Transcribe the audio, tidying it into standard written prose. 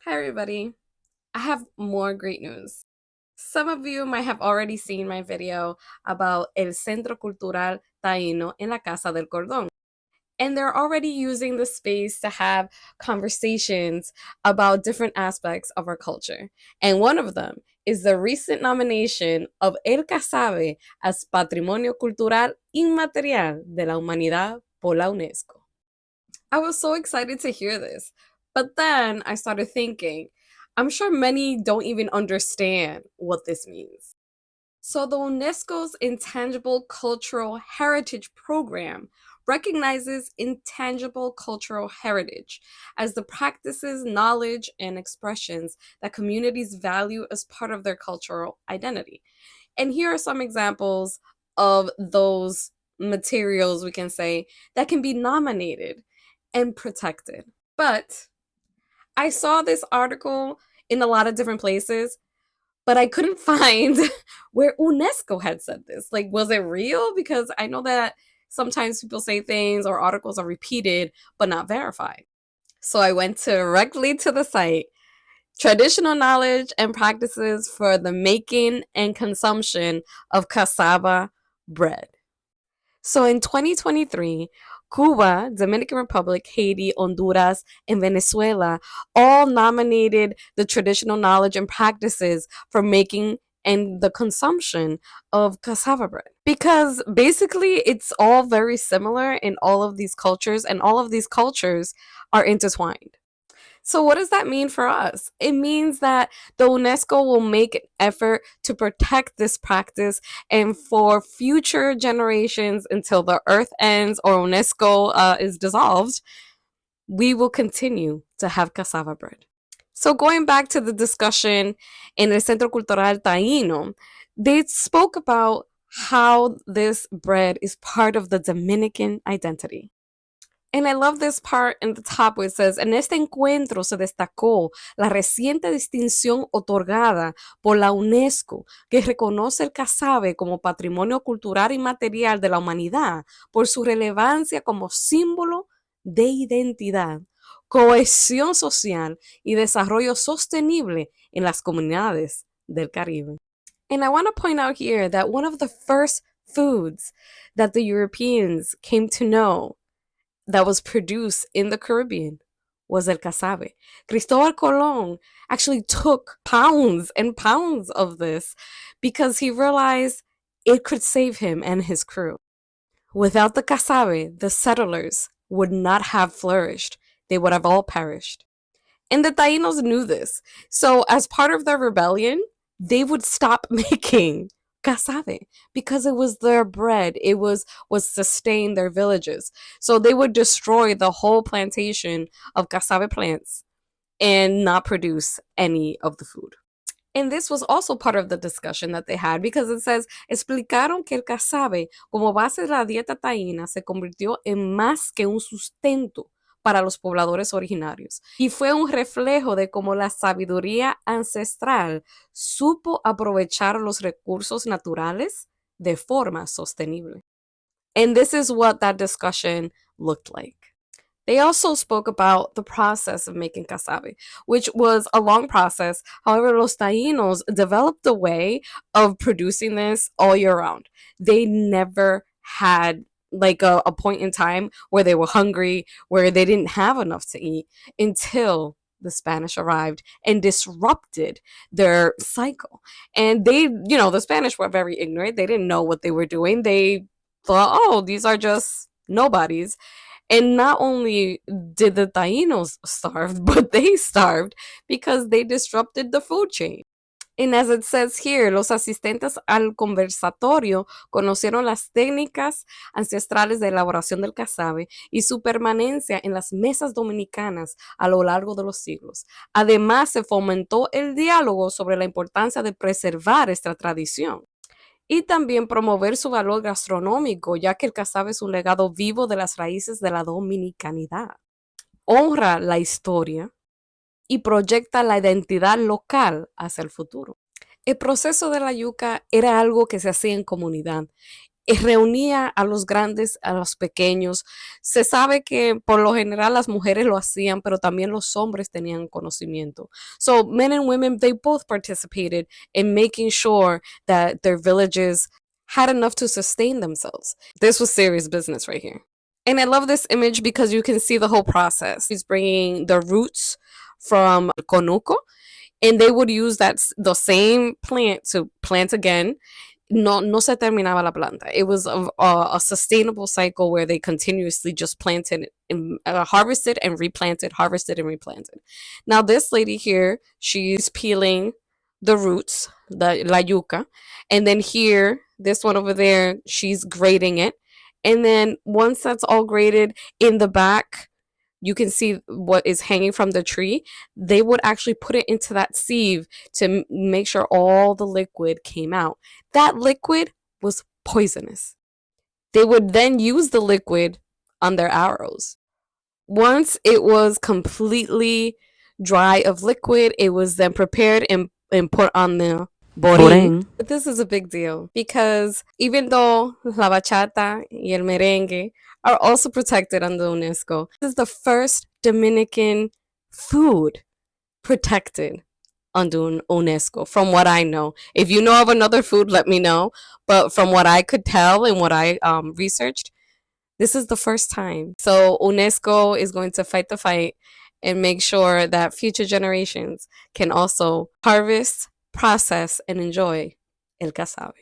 Hi, everybody. I have more great news. Some of you might have already seen my video about El Centro Cultural Taíno en la Casa del Cordón. And they're already using the space to have conversations about different aspects of our culture. And one of them is the recent nomination of El Casabe as Patrimonio Cultural Inmaterial de la Humanidad por la UNESCO. I was so excited to hear this. But then I started thinking, I'm sure many don't even understand what this means. So, the UNESCO's Intangible Cultural Heritage Program recognizes intangible cultural heritage as the practices, knowledge, and expressions that communities value as part of their cultural identity. And here are some examples of those materials, we can say, that can be nominated and protected. But I saw this article in a lot of different places, but I couldn't find where UNESCO had said this. Like, was it real? Because I know that sometimes people say things or articles are repeated but not verified. So I went directly to the site, Traditional Knowledge and Practices for the Making and Consumption of Cassava Bread. So in 2023, Cuba, Dominican Republic, Haiti, Honduras, and Venezuela all nominated the traditional knowledge and practices for making and the consumption of cassava bread. Because basically, it's all very similar in all of these cultures, and all of these cultures are intertwined. So, what does that mean for us? It means that the UNESCO will make an effort to protect this practice, and for future generations until the earth ends or UNESCO is dissolved, we will continue to have cassava bread. So, going back to the discussion in the Centro Cultural Taíno, they spoke about how this bread is part of the Dominican identity. And I love this part in the top where it says, en este encuentro se destacó la reciente distinción otorgada por la UNESCO, que reconoce el casabe como patrimonio cultural y material de la humanidad por su relevancia como símbolo de identidad, cohesión social y desarrollo sostenible en las comunidades del Caribe. And I want to point out here that one of the first foods that the Europeans came to know that was produced in the Caribbean was el casabe. Cristobal Colon actually took pounds and pounds of this because he realized it could save him and his crew. Without the casabe, the settlers would not have flourished. They would have all perished. And the Tainos knew this. So, as part of their rebellion, they would stop making casabe because it was their bread. It was sustain their villages. So they would destroy the whole plantation of casabe plants and not produce any of the food. And this was also part of the discussion that they had because it says, explicaron que el casabe como base de la dieta taína se convirtió en más que un sustento para los pobladores originarios. Y fue un reflejo de cómo la sabiduría ancestral supo aprovechar los recursos naturales de forma sostenible. And this is what that discussion looked like. They also spoke about the process of making casabe, which was a long process. However, los taínos developed a way of producing this all year round. They never had like a point in time where they were hungry, where they didn't have enough to eat until the Spanish arrived and disrupted their cycle. And they, the Spanish were very ignorant. They didn't know what they were doing. They thought, oh, these are just nobodies. And not only did the Tainos starve, but they starved because they disrupted the food chain. And as it says here, los asistentes al conversatorio conocieron las técnicas ancestrales de elaboración del casabe y su permanencia en las mesas dominicanas a lo largo de los siglos. Además, se fomentó el diálogo sobre la importancia de preservar esta tradición y también promover su valor gastronómico, ya que el casabe es un legado vivo de las raíces de la dominicanidad. Honra la historia y proyecta la identidad local hacia el futuro. El proceso de la yuca era algo que se hacía en comunidad reunía a los grandes, a los pequeños. Se sabe que por lo general las mujeres lo hacían, pero también los hombres tenían conocimiento. So men and women, they both participated in making sure that their villages had enough to sustain themselves. This was serious business right here. And I love this image because you can see the whole process. He's bringing the roots from conuco, and they would use the same plant to plant again. No se terminaba la planta. It was a sustainable cycle where they continuously just planted and harvested and replanted, harvested and replanted. Now this lady here, she's peeling the roots, the la yuca, and then here, this one over there, she's grating it. And then once that's all grated in the back, you can see what is hanging from the tree. They would actually put it into that sieve to make sure all the liquid came out. That liquid was poisonous. They would then use the liquid on their arrows. Once it was completely dry of liquid, it was then prepared and put on the boring. But this is a big deal because even though la bachata y el merengue are also protected under UNESCO, this is the first Dominican food protected under UNESCO, from what I know. If you know of another food, let me know. But from what I could tell and what I researched, this is the first time. So UNESCO is going to fight the fight and make sure that future generations can also harvest, process, and enjoy el casabe.